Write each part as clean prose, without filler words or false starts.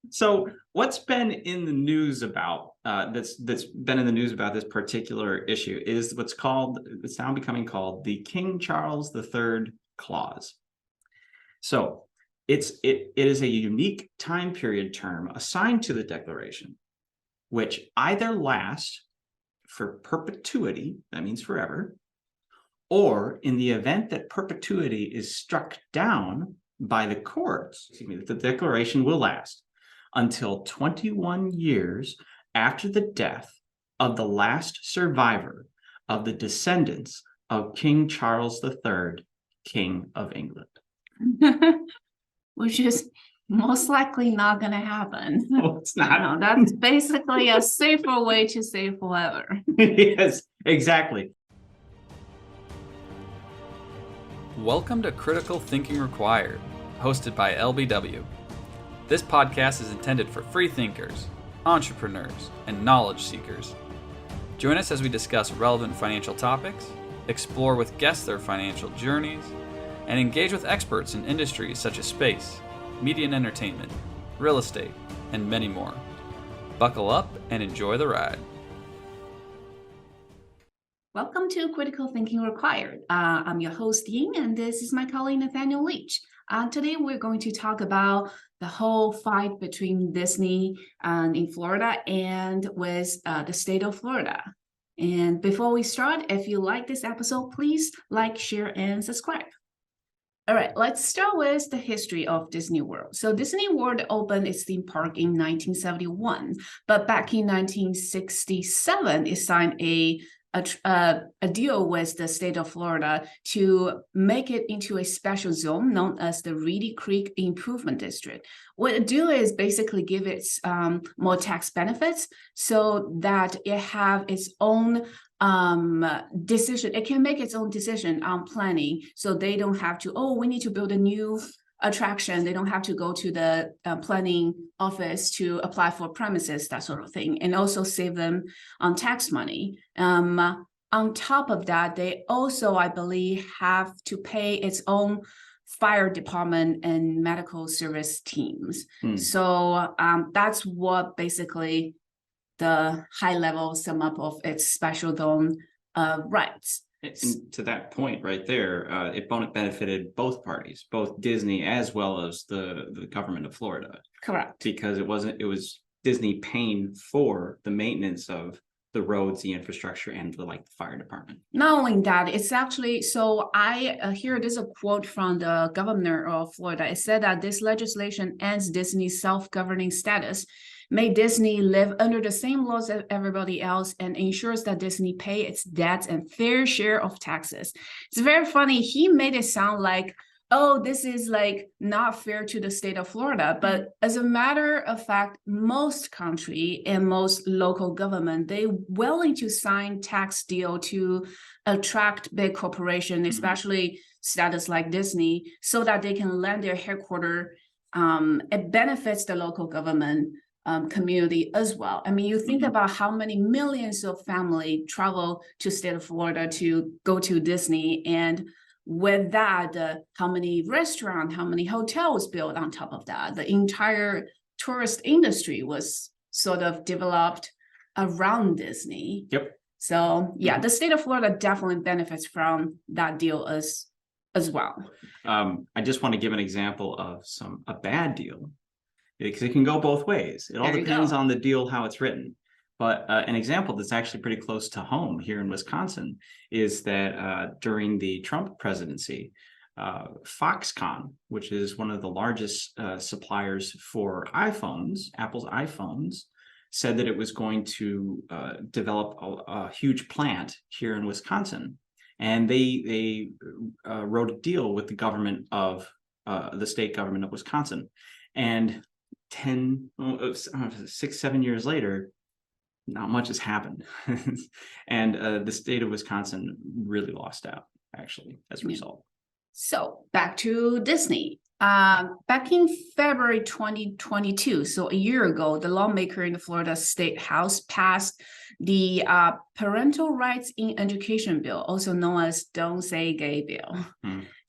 So what's been in the news about that's been in the news about this particular issue is it's now becoming called the King Charles III Clause. So it is a unique time period term assigned to the Declaration, which either lasts for perpetuity, that means forever, or in the event that perpetuity is struck down by the courts, the Declaration will last until 21 years after the death of the last survivor of the descendants of King Charles III, King of England. Which is most likely not going to happen. No, it's not. No, that's basically a safer way to say forever. Yes, exactly. Welcome to Critical Thinking Required, hosted by LBW. This podcast is intended for free thinkers, entrepreneurs, and knowledge seekers. Join us as we discuss relevant financial topics, explore with guests their financial journeys, and engage with experts in industries such as space, media and entertainment, real estate, and many more. Buckle up and enjoy the ride. Welcome to Critical Thinking Required. I'm your host, Ying, and this is my colleague, Nathaniel. Today, we're going to talk about the whole fight between Disney in Florida and with the state of Florida. And before we start, if you like this episode, please like, share, and subscribe. All right, let's start with the history of Disney World. So Disney World opened its theme park in 1971, but back in 1967, it signed a deal with the state of Florida to make it into a special zone known as the Reedy Creek Improvement District. What it do is basically give it more tax benefits so that it have its own decision. It can make its own decision on planning, so they don't have to, we need to build a new attraction. They don't have to go to the planning office to apply for premises, that sort of thing, and also save them on tax money. On top of that, they also, I believe, have to pay its own fire department and medical service teams. So that's what basically the high level sum up of its special zone rights. And to that point right there, it benefited both parties, both Disney as well as the government of Florida. Correct. Because it was Disney paying for the maintenance of the roads, the infrastructure, and the fire department. Not only that, it's actually, so I here there's a quote from the governor of Florida. It said that this legislation ends Disney's self-governing status, made Disney live under the same laws as everybody else, and ensures that Disney pay its debts and fair share of taxes. It's very funny. He made it sound like, this is not fair to the state of Florida. But as a matter of fact, most country and most local government, they willing to sign tax deal to attract big corporation, especially status like Disney, so that they can land their headquarters. It benefits the local government community as well. I mean, you think about how many millions of family travel to state of Florida to go to Disney, and with that, how many restaurants, how many hotels built on top of that. The entire tourist industry was sort of developed around Disney. Yep. So yeah, the state of Florida definitely benefits from that deal as well. I just want to give an example of a bad deal, because it can go both ways. It all depends on the deal, how it's written. But an example that's actually pretty close to home here in Wisconsin is that during the Trump presidency, Foxconn, which is one of the largest suppliers for iPhones, Apple's iPhones, said that it was going to develop a huge plant here in Wisconsin. And they wrote a deal with the government of the state government of Wisconsin. And 6-7 years later, not much has happened. And the state of Wisconsin really lost out, actually, as a result. So back to Disney. Back in February 2022, so a year ago, the lawmaker in the Florida State House passed the Parental Rights in Education Bill, also known as Don't Say Gay Bill.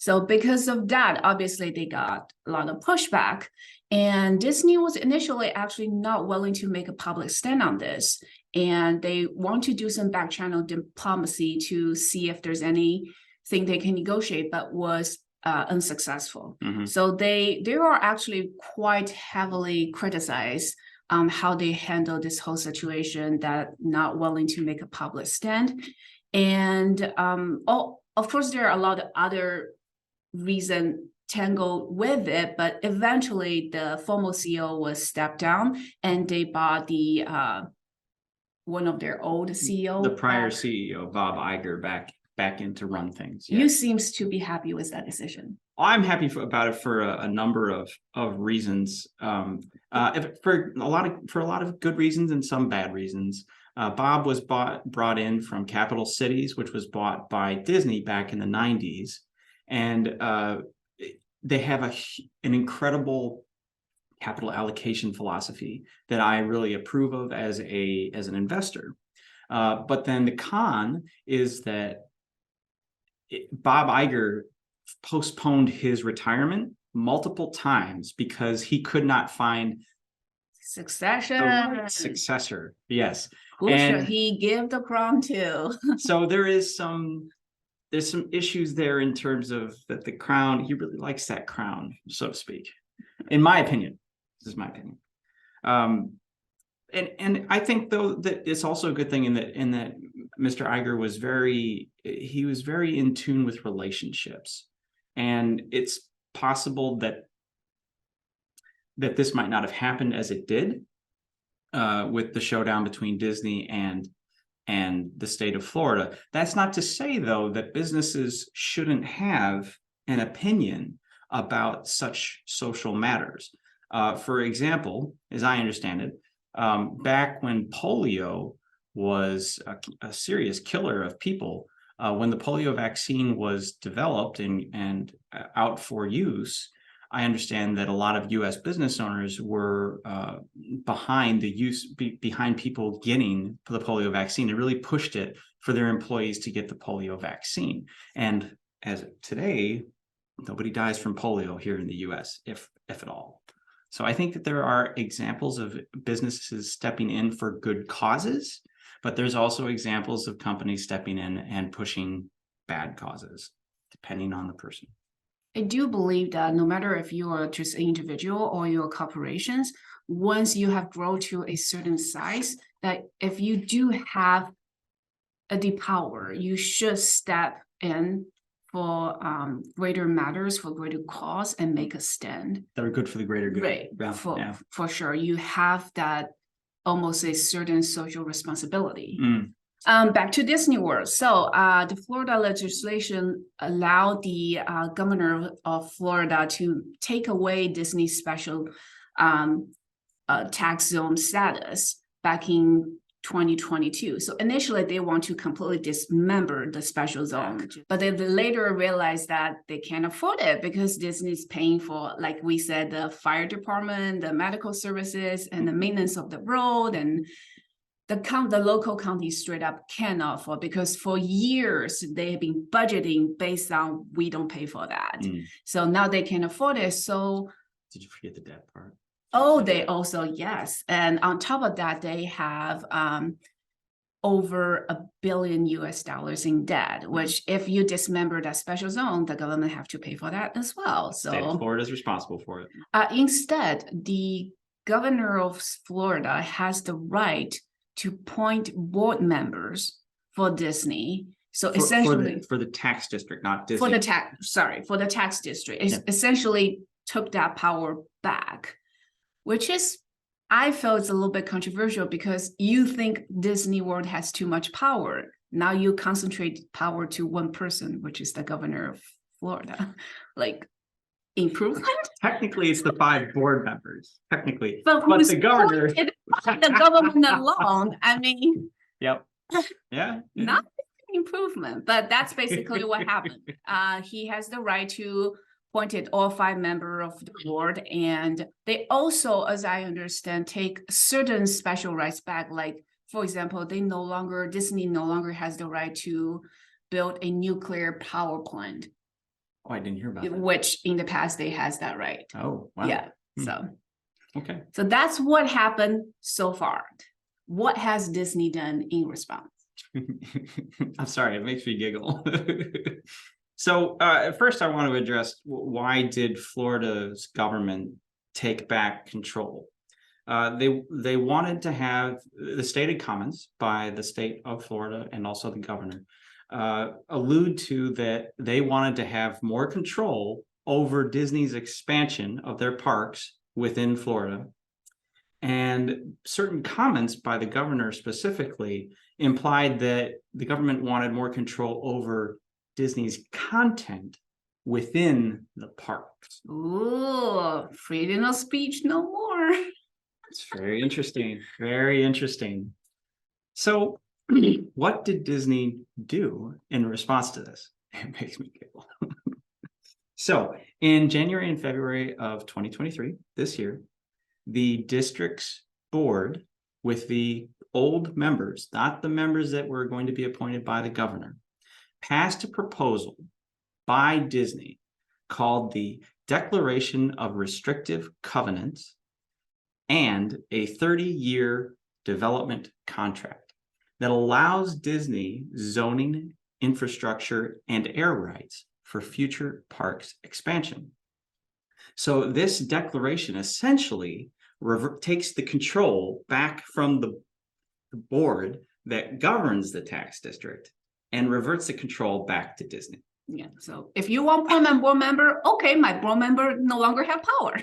So because of that, obviously they got a lot of pushback. And Disney was initially actually not willing to make a public stand on this. And they want to do some back channel diplomacy to see if there's anything they can negotiate, but was unsuccessful. So they are actually quite heavily criticized on how they handle this whole situation, that not willing to make a public stand. And of course, there are a lot of other reasons tangled with it, but eventually the former CEO was stepped down and they bought the one of their old CEO. The prior CEO, Bob Iger, back in to run things. You seems to be happy with that decision. I'm happy about it for a number of reasons. For a lot of good reasons and some bad reasons. Bob was brought in from Capital Cities, which was bought by Disney back in the 90s, and they have an incredible capital allocation philosophy that I really approve of as an investor. But then the con is that Bob Iger postponed his retirement multiple times because he could not find the right successor. Yes. Who should he give the crown to? So there's some issues there in terms of that the crown, he really likes that crown, so to speak. In my opinion. This is my opinion. And I think though that it's also a good thing in that Mr. Iger was very in tune with relationships. And it's possible that this might not have happened as it did with the showdown between Disney and the state of Florida. That's not to say, though, that businesses shouldn't have an opinion about such social matters. For example, as I understand it, back when polio was a serious killer of people, when the polio vaccine was developed and out for use, I understand that a lot of U.S. business owners were behind people getting the polio vaccine and really pushed it for their employees to get the polio vaccine. And as of today, nobody dies from polio here in the U.S., if at all. So I think that there are examples of businesses stepping in for good causes, but there's also examples of companies stepping in and pushing bad causes, depending on the person. I do believe that no matter if you are just an individual or your corporations, once you have grown to a certain size, that if you do have the power, you should step in for greater matters, for greater cause, and make a stand. That are good for the greater good. Right, Yeah. For sure. You have that almost a certain social responsibility. Back to Disney World. So the Florida legislation allowed the governor of Florida to take away Disney's special tax zone status back in 2022. So initially they want to completely dismember the special zone, but they later realized that they can't afford it because Disney's paying for, like we said, the fire department, the medical services, and the maintenance of the road, and the local county straight up cannot afford, because for years they have been budgeting based on we don't pay for that. So now they can't afford it. So did you forget the debt part? Oh, they also, yes. And on top of that, they have over $1 billion in debt, which if you dismember that special zone, the government have to pay for that as well. So State of Florida is responsible for it. Instead, the governor of Florida has the right to appoint board members for Disney. So essentially for the tax district, not Disney. For the tax district. It essentially took that power back, which is, I feel it's a little bit controversial because you think Disney World has too much power. Now you concentrate power to one person, which is the governor of Florida. Like, improvement? Technically, it's the 5 board members. Technically, but the governor, the government alone. I mean, yep, yeah, not improvement, but that's basically what happened. He has the right to appointed all 5 members of the board, and they also, as I understand, take certain special rights back. Like, for example, Disney no longer has the right to build a nuclear power plant. Oh, I didn't hear about that. which in the past they has that right. Oh, wow. Yeah, Hmm. so Okay. that's what happened so far. What has Disney done in response? I'm sorry, it makes me giggle. So first I want to address why did Florida's government take back control? They wanted to have the stated comments by the state of Florida and also the governor allude to that they wanted to have more control over Disney's expansion of their parks within Florida. And certain comments by the governor specifically implied that the government wanted more control over Disney's content within the parks. Ooh, freedom of speech no more. It's very interesting. Very interesting. So, what did Disney do in response to this? It makes me giggle. So, in January and February of 2023, this year, the district's board with the old members, not the members that were going to be appointed by the governor, passed a proposal by Disney called the Declaration of Restrictive Covenants and a 30-year development contract that allows Disney zoning, infrastructure, and air rights for future parks expansion. So this declaration essentially takes the control back from the board that governs the tax district and reverts the control back to Disney. Yeah, so if you want board member, okay, my board member no longer have power.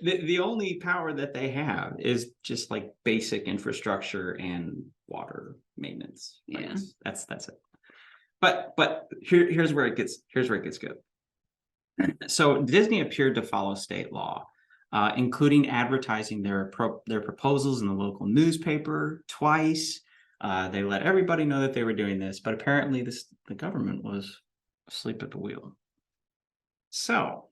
The only power that they have is just like basic infrastructure and water maintenance. Yeah. That's it. But here's where it gets good. So Disney appeared to follow state law, including advertising their proposals in the local newspaper twice. They let everybody know that they were doing this, but apparently the government was asleep at the wheel. So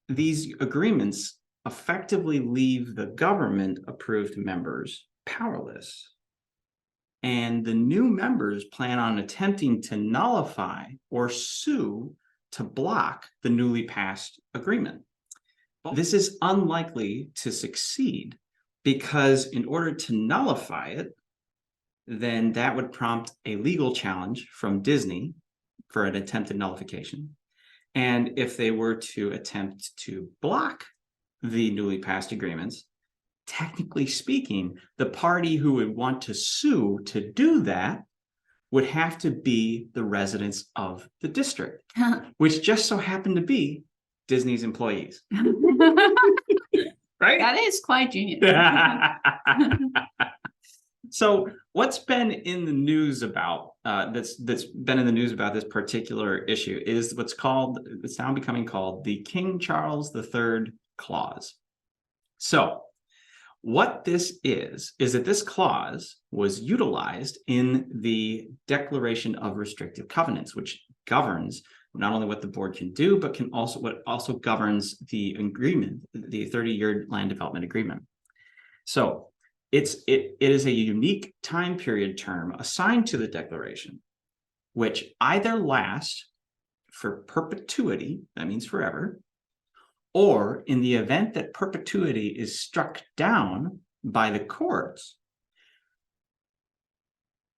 these agreements effectively leave the government-approved members powerless. And the new members plan on attempting to nullify or sue to block the newly passed agreement. This is unlikely to succeed because in order to nullify it, then that would prompt a legal challenge from Disney for an attempted nullification. And if they were to attempt to block the newly passed agreements, technically speaking, the party who would want to sue to do that would have to be the residents of the district, which just so happened to be Disney's employees. Right? That is quite genius. So what's been in the news about that's been in the news about this particular issue is it's now becoming called the King Charles III clause. So what this is that this clause was utilized in the Declaration of Restrictive Covenants, which governs not only what the board can do, but what also governs the agreement, the 30-year land development agreement. So it is a unique time period term assigned to the declaration, which either lasts for perpetuity, that means forever, or in the event that perpetuity is struck down by the courts,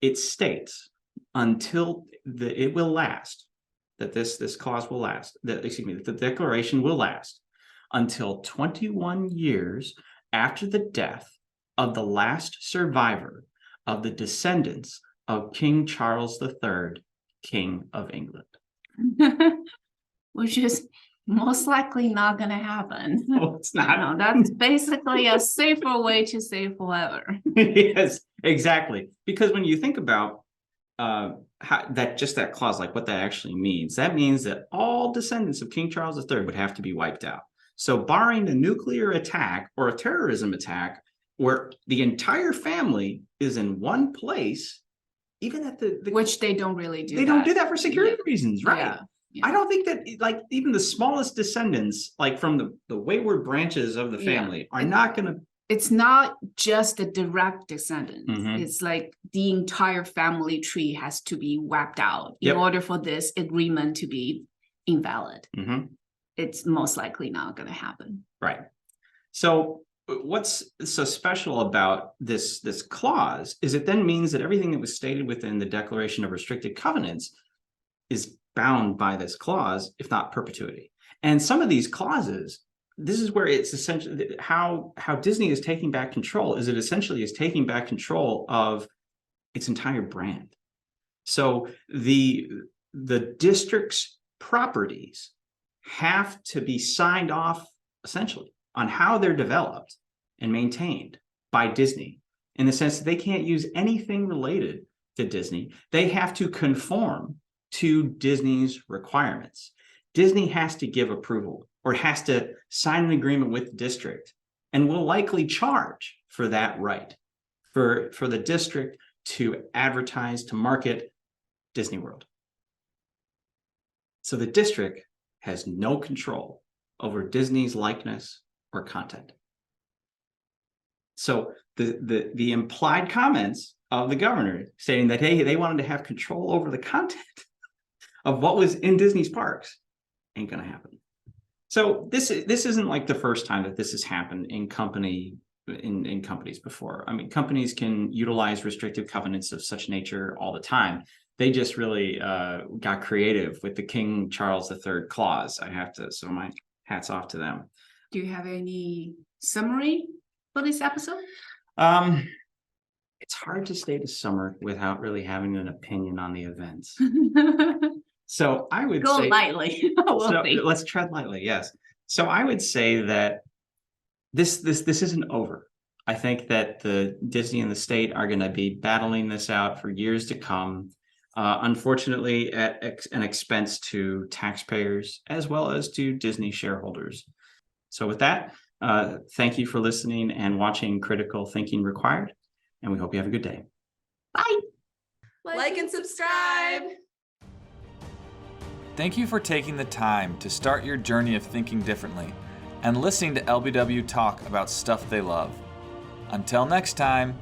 it states until it will last, that this clause will last, that the declaration will last until 21 years after the death of the last survivor of the descendants of King Charles III, King of England. Which is most likely not going to happen. No, it's not. No, that's basically a safer way to say forever. Yes, exactly. Because when you think about that clause, like what that actually means, that means that all descendants of King Charles III would have to be wiped out. So barring a nuclear attack or a terrorism attack, where the entire family is in one place, even at the which they don't really do. They don't do that for security reasons, right? Yeah. I don't think that like even the smallest descendants, like from the wayward branches of the family, are not going to. It's not just the direct descendants. Mhm. It's like the entire family tree has to be wiped out in order for this agreement to be invalid. Mhm. It's most likely not going to happen. Right. So what's so special about this clause is it then means that everything that was stated within the Declaration of Restricted Covenants is bound by this clause, if not perpetuity. And some of these clauses, this is where it's essentially how Disney is taking back control, is it essentially is taking back control of its entire brand. So the district's properties have to be signed off essentially on how they're developed and maintained by Disney, in the sense that they can't use anything related to Disney. They have to conform to Disney's requirements. Disney has to give approval or has to sign an agreement with the district, and will likely charge for that right, for the district to advertise, to market Disney World. So the district has no control over Disney's likeness or content. So the implied comments of the governor stating that, hey, they wanted to have control over the content of what was in Disney's parks ain't gonna happen. So this isn't like the first time that this has happened in companies before. I mean, companies can utilize restrictive covenants of such nature all the time. They just really got creative with the King Charles III clause. So my hats off to them. Do you have any summary for this episode? It's hard to state a summary without really having an opinion on the events. So I would Go say lightly. We'll see. let's tread lightly. Yes. So I would say that this isn't over. I think that the Disney and the state are going to be battling this out for years to come. Unfortunately, at an expense to taxpayers as well as to Disney shareholders. So with that, thank you for listening and watching Critical Thinking Required, and we hope you have a good day. Bye. Like and subscribe. Thank you for taking the time to start your journey of thinking differently and listening to LBW talk about stuff they love. Until next time.